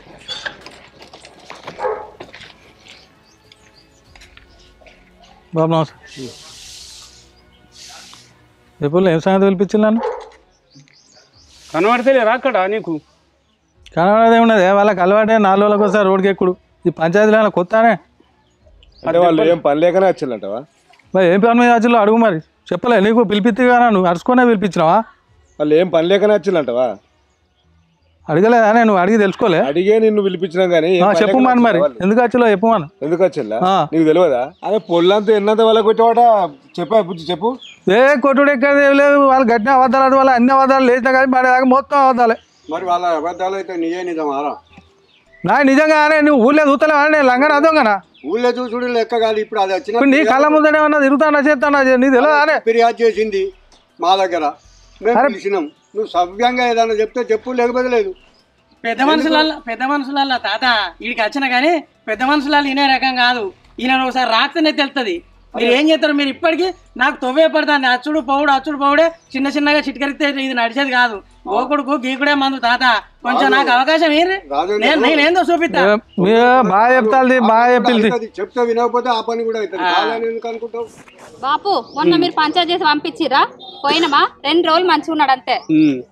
Speaker 10: బాబు నమస్తే. ఎప్పుడు ఏం సంగతి పిలిపించాను?
Speaker 2: కనబడితే అక్కడ నీకు
Speaker 10: కనబడదే ఉన్నది. వాళ్ళకి అలవాటే 4 రోజులకు ఒకసారి రోడ్కి ఎక్కుడు. ఈ పంచాయతీలో కొత్తనే
Speaker 4: అంటే వాళ్ళు ఏం పని లేకనే వచ్చిందంటవా?
Speaker 10: మరి ఏం పని మీద వచ్చిలో అడుగు. మరి చెప్పలే నీకు పిలిపిస్తే కానీ నువ్వు అరుచుకునే పిలిపించినావా?
Speaker 4: వాళ్ళు ఏం పని లేకనే వచ్చిందంటవా?
Speaker 10: అడగలేదా? నేను అడిగి తెలుసుకోలే.
Speaker 4: అడిగే నిన్ను పిలిపించినాం కానీ
Speaker 10: చెప్పు మన మరి ఎందుకు వచ్చిలో చెప్పు మన.
Speaker 4: ఎందుకు వచ్చిల్లా నీకు తెలియదా? అదే పొల్లంతా ఎన్నంత వాళ్ళకి కొట్టేవాట చెప్పా బుజ్జి చెప్పు.
Speaker 10: ఏ కొట్టుడు ఎక్కడది లేదు. వాళ్ళు గట్టిన అబద్ధాలు వాళ్ళ అన్ని అబద్ధాలు లేచినా కానీ పడేదాకా మొత్తం అబద్ధాలే.
Speaker 9: మరి వాళ్ళ అబద్ధాలు అయితే నీయే నిజమారా?
Speaker 10: నా నిజంగానే నువ్వు ఊళ్ళో చూస్తలేవా? నేను లంగన అదొంగనా?
Speaker 9: ఊళ్ళో చూసుడు లెక్క కాదు. ఇప్పుడు అది వచ్చిన
Speaker 10: నీ కళ్ళ ముందర ఏమన్నా తిరుగుతానా చేస్తానా? నీ తెలియదానే?
Speaker 9: ఫిర్యాదు చేసింది మా దగ్గర, మేము పిలిచినాం. నువ్వు సవ్యంగా ఏదైనా చెప్తే చెప్పు, లేకపోతే లేదు.
Speaker 1: పెద్ద మనుషుల తాత వీడికి వచ్చిన కానీ పెద్ద మనుషుల ఈయన రకం కాదు. ఈయన ఒకసారి రాస్తేనే తెలుస్తుంది. మీరు ఏం చేస్తారు? మీరు ఇప్పటికీ నాకు తొవ్వే పడుతుంది. అచ్చుడు పౌడే చిన్న చిన్నగా చిట్కరిస్తే ఇది నడిచేది కాదు. గోకుడుకు గీకుడే మందు తాత. కొంచెం నాకు అవకాశం నేనేందో చూపిస్తా.
Speaker 10: బాగా చెప్తాది, బాగా
Speaker 9: చెప్తే వినకపోతే ఆ పని కూడా అవుతుంది. ఎందుకు అనుకుంటావు?
Speaker 11: బాపు మొన్న మీరు పంచాయతీ చేసి పంపించిరా, పోయినమా 2 రోజులు మంచిగా ఉన్నాడు అంతే.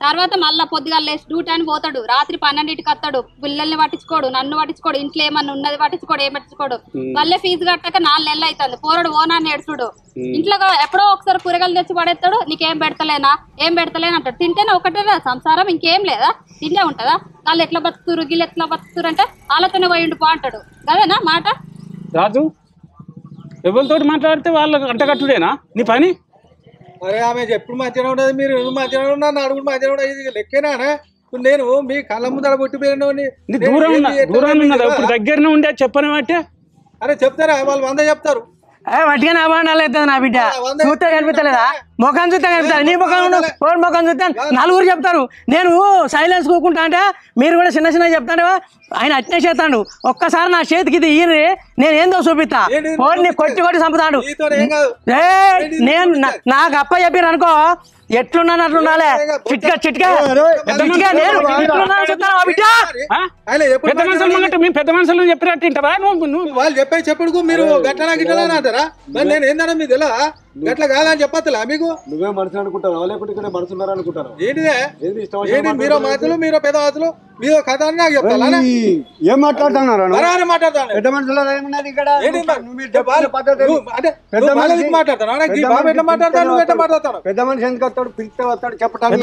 Speaker 11: తర్వాత మళ్ళా పొద్దుగా లేచి డ్యూటీ అని పోతాడు, రాత్రి 12ంటికి వస్తాడు. పిల్లల్ని పట్టించుకోడు, నన్ను పట్టించుకోడు, ఇంట్లో ఏమన్నా ఉన్నది పట్టించుకోడు, ఏం పట్టించుకోడు. మళ్ళీ ఫీజు కట్టక 4 నెలలు అవుతుంది. పోరాడు ఓనాన్ని ఏడుచుడు. ఇంట్లో ఎప్పుడో ఒకసారి కూరగాయలు తెచ్చి పడేస్తాడు. నీకేం పెడతలేనా అంటాడు. తింటేనే ఒకటేనా సంసారం, ఇంకేం లేదా? తింటే ఉంటుందా? వాళ్ళు ఎట్లా బతుకుతురు, గిళ్ళు ఎట్లా బతుకుతురు అంటే వాళ్ళతోనే పోయిండు పో అంటాడు. అదేనా మాట?
Speaker 2: రాజు ఎవరితో మాట్లాడితే వాళ్ళకి అంటగట్టుడేనా నీ పని?
Speaker 10: అరే ఆమె ఎప్పుడు మధ్యాహ్నం ఉండదు, మీరు మధ్యాహ్నం ఉన్నారు, అడుగుడు మధ్యాహ్నం ఉండదు. లెక్కేనా? నేను మీ కళ్ళ ముందర పుట్టిపోయిన
Speaker 2: దూరం ఉన్నదా? ఇప్పుడు దగ్గరనే ఉండే చెప్పని బట్టే.
Speaker 10: అరే చెప్తారా? వాళ్ళు 100 చెప్తారు.
Speaker 1: వట్టిగా నా బాణాలు అవుతుంది. నా బిడ్డ చూస్తే కనిపించలేదా?
Speaker 12: ముఖం చూస్తే కనిపిస్తారు. నీ ముఖం ఫోన్ ముఖం చూస్తే నలుగురు చెప్తారు. నేను సైలెన్స్ కూకుంటా అంటే మీరు కూడా చిన్న చిన్న చెప్తాను. ఆయన అట్నే చేస్తాడు. ఒక్కసారి నా చేతికి ఇది ఈయన నేను ఏందో చూపిస్తా. ఫోన్ ని కొట్టి కొట్టి చంపుతాడు. నేను నాకు అప్ప చెప్పారు అనుకో ఎట్లున్నాను అట్లున్నాలే. చిట్కా చిట్కా నేను
Speaker 2: పెద్ద మనుషులు చెప్పినట్టు
Speaker 10: వాళ్ళు చెప్పే చెప్పుడు మీరు గట్లా గిట్లా అంటారా? నేను ఏందన్నా మీ తెలా గట్లా కాదని చెప్పత్తులా మీకు?
Speaker 9: నువ్వే మనుషులు అనుకుంటావు లేకుంటే ఇక్కడ మనుషున్నారు అనుకుంటారు.
Speaker 10: ఏంటిదే మీరు మాటలు మీరు పెద్ద మాటలు మీరు కథ అని నాకు చెప్తా.
Speaker 9: ఏం మాట్లాడుతున్నారు?
Speaker 10: మాట్లాడతాను
Speaker 9: పెద్ద మనుషులు ఏమున్నది ఇక్కడ? పెద్ద మనిషి ఎందుకు వస్తాడు? పిలిస్తే వస్తాడు చెప్పడానికి.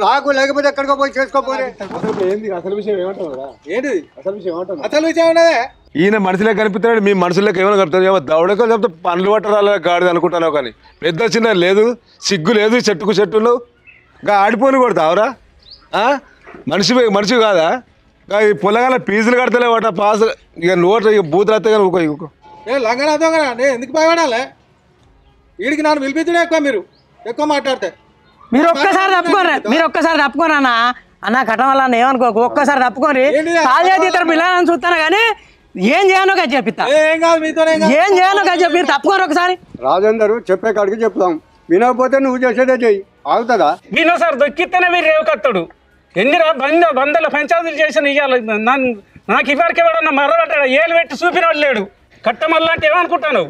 Speaker 9: రాకు లేకపోతే ఎక్కడికో పోయి చేసుకోపోతే. అసలు విషయం ఏమంటారు? ఏంటిది అసలు విషయం ఏమంటారు? అసలు విషయం ఉన్నదే
Speaker 13: ఈయన మనుషులే కనిపిస్తున్నాడు. మీ మనుషులకు ఏమైనా కలుపుతాడు? ఏమో దౌడకో చెప్తే పండ్లు పట్టరాల గాడిది అనుకుంటాను. కానీ పెద్ద చిన్న లేదు, సిగ్గు లేదు, చెట్టుకు చెట్టులు ఇంకా ఆడిపోని కొడతావురా? మనిషి కాదా? ఈ పొలగాల ఫీజులు కడతలేవట పాస్. ఇక నోట్ ఇక బూతులు వస్తే కానీ
Speaker 10: లంగనా దొంగనా నేను ఎందుకు భయపడాలి? వీడికి నన్ను పిలిపించడం ఎక్కువ, మీరు ఎక్కువ మాట్లాడితే.
Speaker 12: మీరు ఒక్కసారి తప్పుకోరా అన్న కట్టం వల్ల ఏమనుకోకు. ఒక్కసారి తప్పుకొని కాలేజీ ఇతర పిల్లలని చూస్తాను కానీ ఏం చేయను కదా చెప్పిస్తా. ఏం చేయను కదా చెప్పి తప్పుకోరు ఒకసారి.
Speaker 9: రాజేందర్ చెప్పే కాడికి చెప్తాం. వినకపోతే నువ్వు చేసేదే చెయ్యి. ఆగుతుందా?
Speaker 2: వినో సార్ దొక్కితేనే మీరు రేవుకత్తాడు. ఎన్నిరా వందల పంచాయతీలు చేసిన ఇవ్వాలి. నాకు ఇవరికి ఎవడన్నా మర్రబడ్డా ఏలు పెట్టి చూపిన వాడు లేడు. కట్టమల్లా అంటే ఏమనుకుంటాను?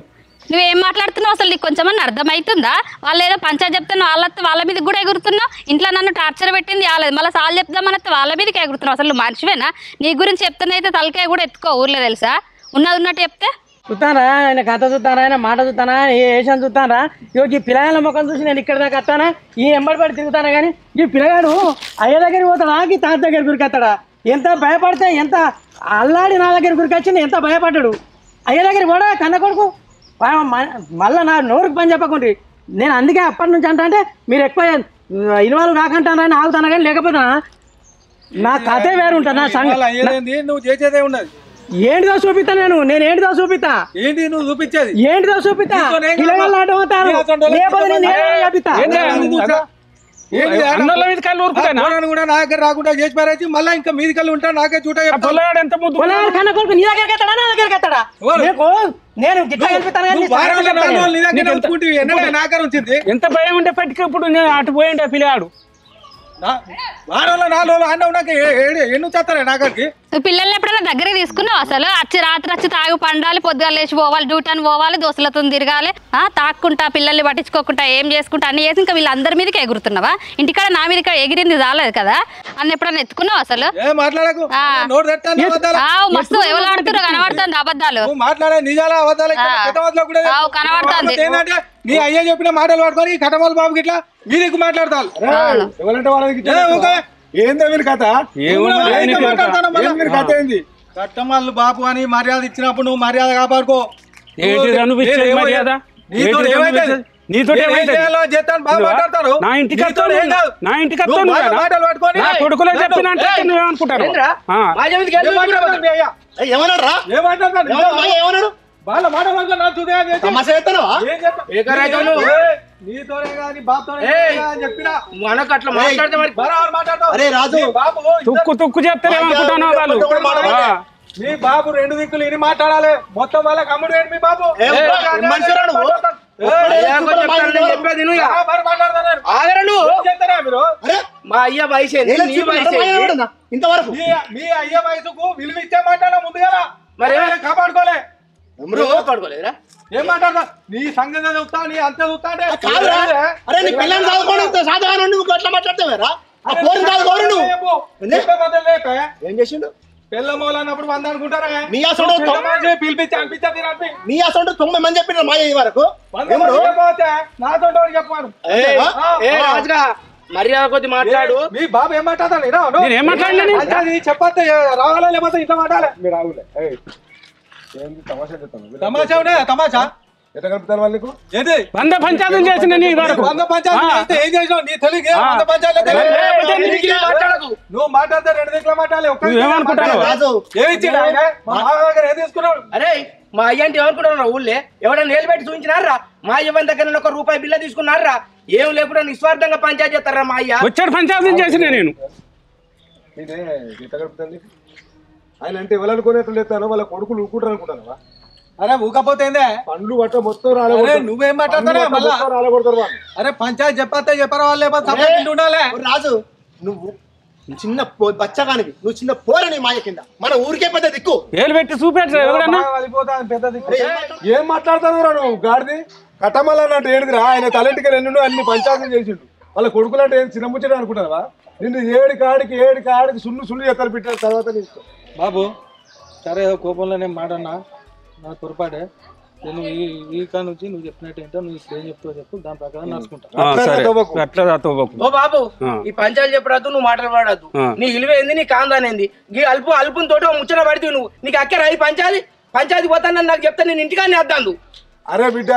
Speaker 11: నువ్వేం మాట్లాడుతున్నావు అసలు? నీకు కొంచెమన్నా అర్థమవుతుందా? వాళ్ళు ఏదో పంచాయతీ చెప్తున్నావు, వాళ్ళ మీద కూడా ఎగురుతున్నావు. ఇంట్లో నన్ను టార్చర్ పెట్టింది వాళ్ళది, మళ్ళీ సార్లు చెప్దామని వాళ్ళ మీదకి ఎగురుతున్నావు. అసలు నువ్వు మనిషివేనా? నీ గురించి చెప్తున్నైతే తలకాయ కూడా ఎత్తుకో ఊర్లో, తెలుసా? ఉన్నట్టు చెప్తే
Speaker 12: చూస్తానా? ఆయన కథ చూస్తానా? ఆయన మాట చూస్తానా? ఏ వేషం చూస్తానా? ఈ పిల్లగాళ్ళ ముఖం చూసి నేను ఇక్కడ దాకా వస్తానా? ఈ ఎంబడి తిరుగుతానా? కానీ ఈ పిల్లగాడు అయ్య దగ్గరికి పోతాడా? ఈ తాత దగ్గర గురికొస్తాడా? ఎంత భయపడితే ఎంత అల్లాడి నా దగ్గర గురికొచ్చింది ఎంత భయపడ్డాడు. అయ్య దగ్గరికి పోడా కన్న కొడుకు. మళ్ళీ నా నోరుకు పని చెప్పకుండ్రి. నేను అందుకే అప్పటి నుంచి అంటే మీరు ఎక్కువ ఇన్వాల్వ్ కాకంటానని ఆగుతానా. కానీ లేకపోతే నా కథే వేరు ఉంటుంది. నా సంగతి
Speaker 10: నువ్వు చేసేదే ఉన్నది.
Speaker 12: ఏంటిదో చూపిస్తా. నేను ఏంటిదో చూపిస్తా.
Speaker 10: ఏంటి నువ్వు చూపించేది?
Speaker 12: ఏంటిదో చూపిస్తా.
Speaker 10: కూడా నా దగ్గర రాకుండా చేసి పారేసి మళ్ళీ ఇంకా మీది కళ్ళు ఉంటా. నాకే చూట ఎంత ముద్దు
Speaker 12: నీ దగ్గరికి ఎత్తాడా నా దగ్గరికి ఎత్తాడా? నేను
Speaker 10: నాకర వచ్చింది.
Speaker 2: ఎంత భయం ఉంటే పట్టుకు ఇప్పుడు నేను అటు పోయిండే పిల్లాడు.
Speaker 10: వారంలో 4 రోజులు అన్న ఉన్నాక ఎన్ను చేస్తారా నాకరికి?
Speaker 11: నువ్వు పిల్లల్ని ఎప్పుడైనా దగ్గరికి తీసుకున్నావు? అసలు రాత్రి వచ్చి తాగు పండాలి, పొద్దుగా లేచి పోవాలి, డ్యూటీ అని పోవాలి, దోస్తులతో తిరగాలి, తాక్కుంటా పిల్లల్ని పట్టించుకోకుండా ఏం చేసుకుంటా అన్ని చేసి ఇంకా వీళ్ళందరి మీదకి ఎగురుతున్నావా? ఇంటికాడ నా మీద ఎగిరింది రాలేదు కదా అన్న ఎప్పుడైనా ఎత్తుకున్నావు? అసలు మస్తు ఎవరు ఆడుతున్నారు కనబడుతుంది అబద్ధాలు
Speaker 10: కనబడుతుంది. నీ అయ్యా చెప్పిన మాటలు పట్టుకొని కటమాల బాబుకి ఇట్లా మీరు మాట్లాడతారు. ఏందో మీరు కథ? కథ ఏంది? కట్టమల్లు బాబు అని మర్యాద ఇచ్చినప్పుడు నువ్వు మర్యాద కాపాడుకో. వాళ్ళ మాట నీతోనే కానీ బాబుతోనే చెప్పినా మనకు అట్లా మాట్లాడితే
Speaker 2: తుక్కు చెప్తారేమనుకుంటాను వాళ్ళు.
Speaker 10: మీ బాబు 2 దిక్కులు ఇని మాట్లాడాలి. మొత్తం వాళ్ళకి అమ్ముడు ఏంటి మీ బాబు?
Speaker 1: మా అయ్య వయసు ఇంతవరకు
Speaker 10: మీ అయ్య వయసుకు విలువ ఇచ్చే మాట్లాడా ముందు కదా. మరి కాపాడుకోలే
Speaker 1: కాపాడుకోలేదురా?
Speaker 10: ఏం మాట్లాడతా? నీ సంగతి చూస్తా, నీ అంతే చూస్తా అంటే
Speaker 4: ఏం చేసిండు?
Speaker 10: పిల్ల మూలన్నప్పుడు 100 అనుకుంటారా? పిలిపించి అనిపించండి.
Speaker 4: మీ అసలు 9 మంది చెప్పిన మా వరకు
Speaker 10: నాతో చెప్పాను.
Speaker 1: రాజుగా మర్యాద కొద్ది మాట్లాడు.
Speaker 10: మీ బాబు ఏం మాట్లాడాలి? చెప్పతే రావాలా లేకపోతే ఇట్లా మాట్లాడాలి. మీరు రావులే తమాషా ఉన్నాయా? తమాషా ఎట్లా కలుపుతారు వాళ్ళకు? ఏంటి
Speaker 2: 100 పంచాయతీలు చేసిన నీ వరకు
Speaker 10: 100 పంచాయతీ ఏం చేసినావు? నీ తెలుగు 100 పంచాయతీ నువ్వు మాట్లాడితే 2 దిక్కుల మాట్లాడాలి. ఏమి ఇచ్చిండు ఆయన? మా దగ్గర ఏం తీసుకున్నావు?
Speaker 1: అరే మా అయ్య అంటే ఏమనుకుంటున్నా ఊళ్ళే ఎవడన్నా నేలు పెట్టి చూపించినారా మా అయ్య దగ్గర ఒక రూపాయి బిల్ల తీసుకున్నారా ఏం లేకుండా నిస్వార్థంగా పంచాయతీ చేస్తారా మా అయ్య
Speaker 2: వచ్చాడు పంచాయతీ చేసిన నేను
Speaker 13: ఆయన అంటే ఎవరనుకునేట్లు లేస్తాను వాళ్ళ కొడుకులు ఊకుంటారు అనుకుంటాను
Speaker 10: అరే ఊకపోతే
Speaker 13: పండ్లు బట్ట మొత్తం
Speaker 10: నువ్వేం మాట్లాడతారా అరే పంచాయతీ చెప్పతే చెప్పరా వాళ్ళు లేకపోతే ఉండాలి
Speaker 4: రాజు నువ్వు చిన్న బచ్చగానివి నువ్వు చిన్న పోరని మాయ కింద మన ఊరికే పెద్ద దిక్కు
Speaker 2: ఏలు పెట్టి చూపెట్టరా ఎవరన్నా
Speaker 13: ఏం మాట్లాడతాను రా నువ్వు గాడిది కట్టమల్లన్నట్టు ఏడుదిరా ఆయన తలెంటికి ఎన్నుండు అన్ని పంచాయతీలు చేసిండు వాళ్ళ కొడుకులు అంటే ఏం చిన్న ముచ్చట అనుకుంటావా నిన్ను ఏడు కాడికి సుళ్ళు ఎత్తలు పెట్టారు తర్వాత నీకు
Speaker 10: బాబు సరే కోపంలో నేను మాటన్నా నా పొరపాటే నేను ఈ కాడ నుంచి నువ్వు చెప్పినట్టు ఏంటో నువ్వు ఇప్పుడు ఏం చెప్తావు చెప్పు దాని ప్రకారం నడుచుకుంటా
Speaker 1: ఓ బాబు ఈ పంచాయతీ చెప్పరాదు నువ్వు మాటలు పడద్దు నీ విలువ ఏంది నీ కాందానేంది ఈ అల్పుని తోటి ముచ్చట పడితే నువ్వు నీకు అక్కర ఈ పంచాయతీ పోతానని నాకు చెప్తే నేను ఇంటికాన్ని వద్దాను
Speaker 13: అరే బిడ్డ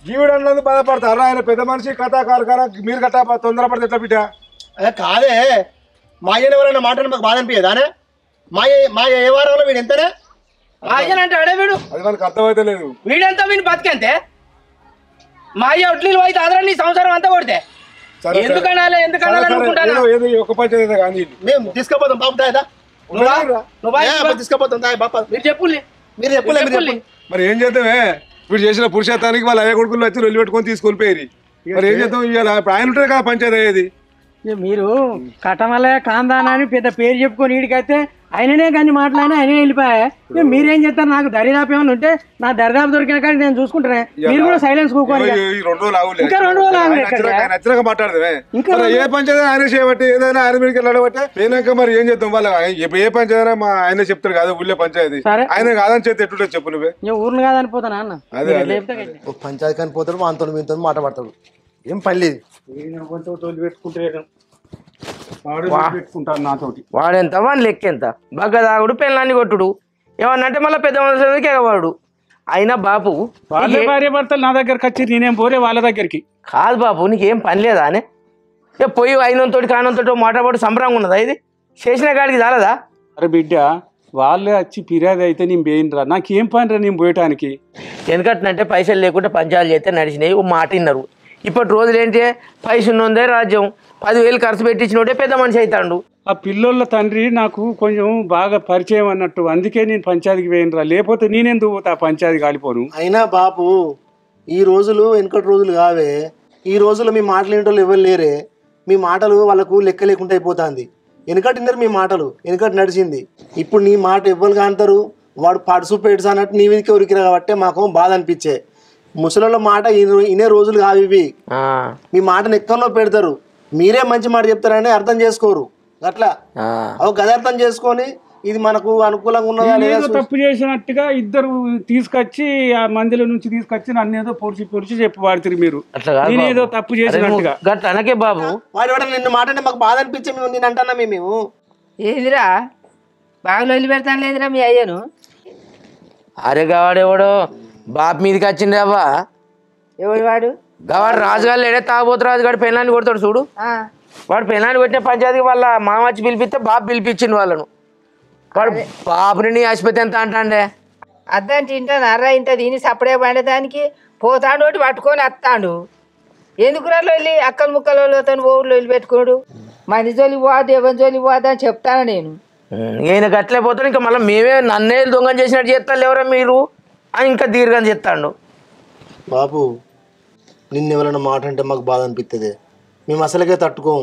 Speaker 13: జీవుడు అన్నది బాధపడతారు ఆయన పెద్ద మనిషి కథాకారు మీరు కథ తొందరపడితే ఎట్లా బిడ్డ
Speaker 4: అదే కాదే మా అయ్యని ఎవరైనా మాటలు మాకు బాధ అనిపించదానే మా ఏ వారంలో వీడు ఎంతనే
Speaker 1: మా అయ్యనంటే అడే వీడు
Speaker 13: అది మనకు అర్థమైతే లేదు
Speaker 1: వీడంతా వీడిని బతికంతే మా అయ్య ఒడ్లీలు పోయి ఆదరణ నీ సంవత్సరం అంతా కొడితే ఎందుకనాలి
Speaker 13: ఒక పంచాయతీ కానీ
Speaker 4: మేము తీసుకుపోతాం బాబు దాదా తీసుకుపోతాం బాపా
Speaker 1: మీరు చెప్పులే
Speaker 4: మీరు చెప్పలే
Speaker 13: మరి ఏం చేద్దామే వీడు చేసిన పురుషత్వానికి వాళ్ళ అయ్య కొడుకులు వచ్చి రొల్లి పెట్టుకొని తీసుకొని పోయి మరి ఏం చేద్దాం ఇవాళ ఆయన ఉంటారు కదా పంచాయతీ అయ్యేది
Speaker 12: మీరు కటమలే కాందానా అని పెద్ద పేరు చెప్పుకొని వీడికైతే ఆయననే కానీ మాట్లాడినా ఆయనే వెళ్ళిపోయా మీరేం చేస్తారు నాకు దరిదాపు ఏమైనా ఉంటే నా దరిదాపు దొరికిన కానీ నేను చూసుకుంటానే మీరు కూడా సైలెన్స్ కూకోండి ఇంకా 2 రోజులు
Speaker 13: నచ్చినాక మాట్లాడదే ఇంకా ఏ పంచాయతీ ఆయన చేయబట్టి ఏదైనా ఆయన మీదకి వెళ్ళబట్టే పోయినాక మరి ఏం చేద్దాం వాళ్ళ ఏ పంచాయతీ మా ఆయన చెప్తారు కదా ఊళ్ళో పంచాయతీ ఆయన కాదని చేతి ఎట్టుంటే చెప్పు నువ్వే
Speaker 12: ఊర్లు కాదని పోతానా అన్న
Speaker 4: పంచాయతీ కానీ పోతాడు వాంతో మీతో మాట్లాడతాడు ఏం పని లేదు
Speaker 1: వాడెంత వాడి లెక్క ఎంత బాగా తాగుడు పెళ్ళాన్ని కొట్టుడు ఏమన్నంటే మళ్ళీ పెద్ద మనుషులకి ఎగవాడు అయినా బాపు
Speaker 2: భార్య భర్తలు నా దగ్గరకు వచ్చి నేనేం పోరే వాళ్ళ దగ్గరికి
Speaker 1: కాదు బాపు నీకేం పని లేదా అని పోయి అయినంతో కానంతో మాట్లాడు సంబరంగా ఉన్నదా ఇది చేసిన కాడికి చాలదా
Speaker 2: అరే బిడ్డ వాళ్ళే వచ్చి ఫిర్యాదు అయితే నేను పోయినరా నాకేం పని రా నేను పోయటానికి
Speaker 1: ఎందుకంటే పైసలు లేకుంటే పంచాలు చేస్తే నడిచినాయి ఓ మాట విన్నారు ఇప్పటి రోజులు ఏంటి పైసలు ఉందే రాజ్యం 10,000 ఖర్చు పెట్టించినోడే పెద్ద మనిషి అవుతాడు
Speaker 2: ఆ పిల్లోళ్ళ తండ్రి నాకు కొంచెం బాగా పరిచయం అన్నట్టు అందుకే నేను పంచాయతీకి పోయినరా లేకపోతే నేనెందుకు పోతా పంచాయతీ కాలిపోను
Speaker 4: అయినా బాపు ఈ రోజులు వెనకటి రోజులు కావే ఈ రోజుల్లో మీ మాటలు ఏంటో ఎవరు లేరే మీ మాటలు వాళ్ళకు లెక్క లేకుండా అయిపోతుంది వెనకటి విన్నారు మీ మాటలు వెనకటి నడిచింది ఇప్పుడు నీ మాట ఎవ్వరు కాంటారు వాడు పడుసు పెడుసు అన్నట్టు నీ మీదకి ఉరికిరా కాబట్టి మాకు బాధ అనిపించే ముసలిళ్ళ మాట ఇనే రోజులు కావు ఇవి మీ మాటను ఎక్కడో పెడతారు మీరే మంచి మాట చెప్తారని అర్థం చేసుకోరు అట్లా గది అర్థం చేసుకొని ఇది మనకు అనుకూలంగా ఉన్నదా లేదా
Speaker 2: తప్పు చేసినట్టుగా ఇద్దరు తీసుకొచ్చి ఆ మందిలో నుంచి తీసుకొచ్చి నన్ను ఏదో పొడిచి చెప్పి వాడుతారు మీరు నేనేదో తప్పు చేసినట్టుగా
Speaker 1: అనకే బాబు
Speaker 4: వాడు ఎవడ నిన్ను మాట అంటే మాకు బాధ అనిపించే నేను అంటున్నా మేము
Speaker 14: ఏదిరా బాగా లొల్లి పెడతాను లేదురా మీ అయ్యను
Speaker 1: అరే గవాడెవడో బాపు మీదకి వచ్చిండే అవ్వా
Speaker 14: ఎవడు వాడు
Speaker 1: గవాడు రాజుగారు లేడే తాగబోతు రాజుగాడు పెళ్ళాన్ని కొడతాడు చూడు వాడు పెళ్ళాన్ని కొట్టిన పంచాయతీ వాళ్ళ మామ వచ్చి పిలిపిస్తే బాబు పిలిపించిండు వాళ్ళను వాడు బాబుని ఆసుపత్రి ఎంత అంటాండే
Speaker 14: అద్దంటే ఇంటారా ఇంత దీన్ని సపడే పండేదానికి పోతాడు ఒకటి పట్టుకొని వస్తాడు ఎందుకు రాళ్ళు వెళ్ళి అక్కల ముక్కలతో ఊళ్ళో వెళ్ళి పెట్టుకోడు మన జోలి పోదు ఎవరి జోలి పోదు అని చెప్తాను నేను
Speaker 1: ఈయన గట్లే పోతాడు ఇంకా మళ్ళీ మేమే నన్నే దొంగ చేసినట్టు చేస్తాను ఎవరా మీరు అని ఇంకా దీర్ఘం చెప్తాడు
Speaker 4: బాబు నిన్ను ఎవరైనా మాట అంటే మాకు బాధ అనిపిస్తుంది మేము అసలుకే తట్టుకోం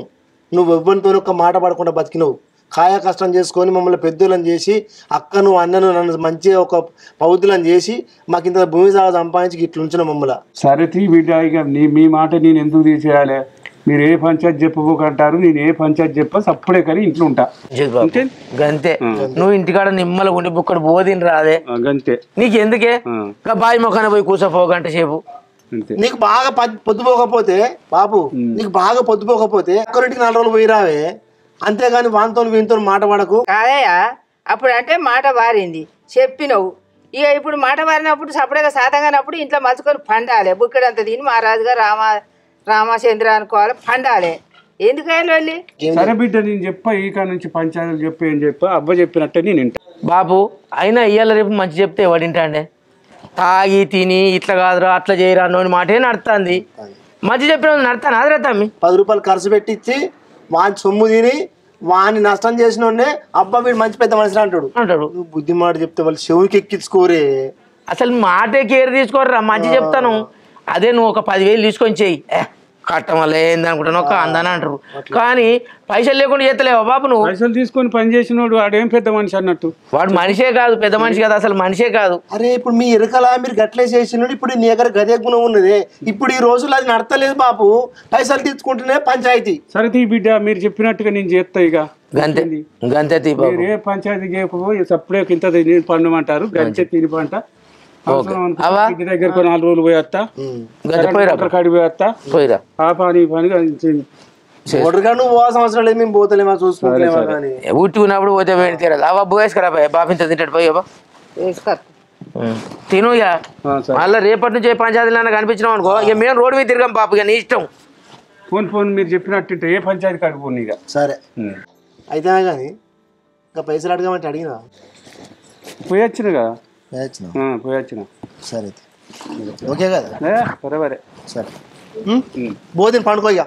Speaker 4: నువ్వు ఎవ్వరితో ఒక మాట పడకుండా బతికినవు కాయ కష్టం చేసుకొని మమ్మల్ని పెద్దోళ్ళని చేసి అక్కను అన్నను నన్ను మంచిగా ఒక పౌతులను చేసి మాకు ఇంత భూమి సాగు సంపాదించి ఇట్లా ఉంచిన మమ్మల్ని
Speaker 2: సరే తీ బిడ్డ ఇక మీ మాట నేను ఎందుకు తీసేయాలి మీరు ఏ పంచాయతీ చెప్పబోకంటారు నేను ఏ పంచాయతీ చెప్ప సప్పుడే కానీ ఇంట్లో ఉంటా
Speaker 1: గంతే నువ్వు ఇంటికాడ నిమ్మల ఉండి బుక్కడు బోధిని రాదే
Speaker 2: గంతే
Speaker 1: నీకు ఎందుకే బాయి మొక్కన పోయి కూర్చోపో గంట సేపు
Speaker 4: నీకు బాగా పొద్దుపోకపోతే బాబు నీకు బాగా పొద్దుపోకపోతే ఒక్కరింటికి 4 రోజులు పోయి రావే అంతేగాని వాంతో వీంతో మాట పడకు
Speaker 14: కాదయ్యా అప్పుడు అంటే మాట వారింది చెప్పినవు ఇక ఇప్పుడు మాట వారినప్పుడు సపరేగా సాధంగానప్పుడు ఇంట్లో మలుచుకొని పండాలి బుక్కడంత దీన్ని మా రాజుగా రామచంద్ర అనుకోవాలి పండాలి ఎందుకైనా వెళ్ళి
Speaker 2: సరే బిడ్డ నేను చెప్పా ఈ కాడ నుంచి పంచాయతీలు చెప్పి ఏం చెప్పా అవ్వ చెప్పినట్టే నేను వింటా
Speaker 1: బాబు అయినా ఇయ్యాల రేపు మంచి చెప్తే ఎవడింటా అండి తాగి తిని ఇట్లా కాదురా అట్లా చేయరా అన్నోని మాటే నడుతుంది. మంచి చెప్పిన నడతాను అదిరా తమ్మి.
Speaker 4: 10 రూపాయలు ఖర్చు పెట్టించి వాని సొమ్ము తిని వాని నష్టం చేసిన అబ్బా వీడు మంచి పెద్ద మనిషి అంటాడు. నువ్వు బుద్ధి మాట చెప్తే వాళ్ళు చెవునికి ఎక్కించుకోరే.
Speaker 1: అసలు మాటే కేర్ తీసుకోరా. మంచి చెప్తాను. అదే నువ్వు ఒక 10,000 తీసుకొని చెయ్యి. కట్టం వల్ల ఏందనుకుంటాను ఒక అందని అంటారు. కానీ పైసలు లేకుండా చేస్తలేవా బాబు నువ్వు?
Speaker 2: పైసలు తీసుకొని పని చేసినోడు వాడేం పెద్ద మనిషి అన్నట్టు.
Speaker 1: వాడు మనిషే కాదు, పెద్ద మనిషి కాదు, అసలు మనిషే కాదు.
Speaker 4: అరే ఇప్పుడు మీ ఎరకలా మీరు గట్లే చేసినాడు. ఇప్పుడు నీ దగ్గర గదే గుణం ఉన్నది. ఇప్పుడు ఈ రోజులు అది నడతలేదు బాబు. పైసలు తీసుకుంటేనే పంచాయతీ.
Speaker 2: సరే తీ బిడ్డ, మీరు చెప్పినట్టుగా నేను చేస్తా. ఇక
Speaker 1: గంతే
Speaker 2: మీరు ఏ పంచాయతీ చేయకపోయి సప్పుడే ఇంత పండుమంటారు. గంచె తిని పంట ఇంటి దగ్గర 4 రోజులు పోయేస్తా, కాడి పోయేస్తా. ఆ పని
Speaker 4: నువ్వు పోవాల్సిన అవసరం లేదు. మేము పోతలేమా చూసుకుంటలేమా కానీ
Speaker 1: ఊట్టుకున్నప్పుడు పోతే తీరదు. అవ్వ బోయేసుకురా బాబింత తింటాడు పోయి అబ్బా తిను. ఇక మళ్ళీ రేపటి నుంచి పంచాయతీలో కనిపించినాం అనుకో ఇక మేము రోడ్డు మీద తిరగాం పాప. ఇక నీ ఇష్టం.
Speaker 2: ఫోన్ మీరు చెప్పినట్టు ఏ పంచాయతీ కాడికి పోను. ఇక
Speaker 4: సరే అయితే కానీ ఇంకా పైసలు అడగమంటే అడిగినా
Speaker 2: పోయొచ్చిన కదా. పోయొచ్చిన.
Speaker 4: సరే ఓకే కదా.
Speaker 2: సరే
Speaker 4: సరే బోధిని పండుకోయ్యా.